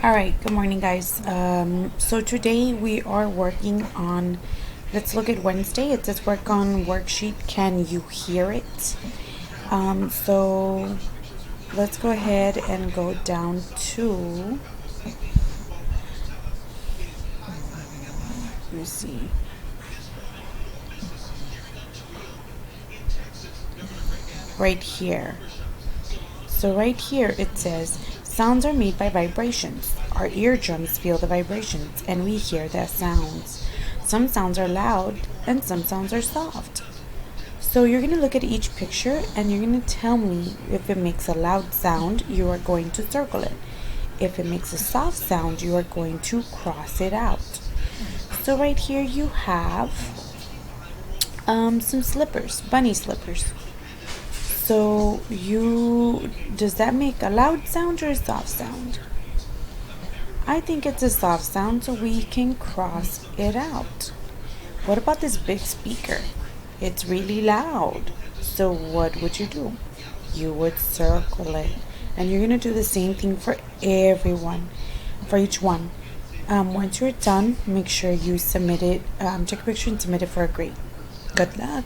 All right, good morning, guys. So today we are working on, let's look at Wednesday. It says work on worksheet. Can you hear it? So let's go ahead and go down to, let me see. Right here. So right here it says, sounds are made by vibrations. Our eardrums feel the vibrations and we hear the sounds. Some sounds are loud and some sounds are soft. So you're going to look at each picture and you're going to tell me if it makes a loud sound, you are going to circle it. If it makes a soft sound, you are going to cross it out. So right here you have some slippers, bunny slippers. So does that make a loud sound or a soft sound? I think it's a soft sound, so we can cross it out. What about this big speaker? It's really loud. So what would you do? You would circle it. And you're going to do the same thing for everyone, for each one. Once you're done, make sure you submit it, take a picture and submit it for a grade. Good luck.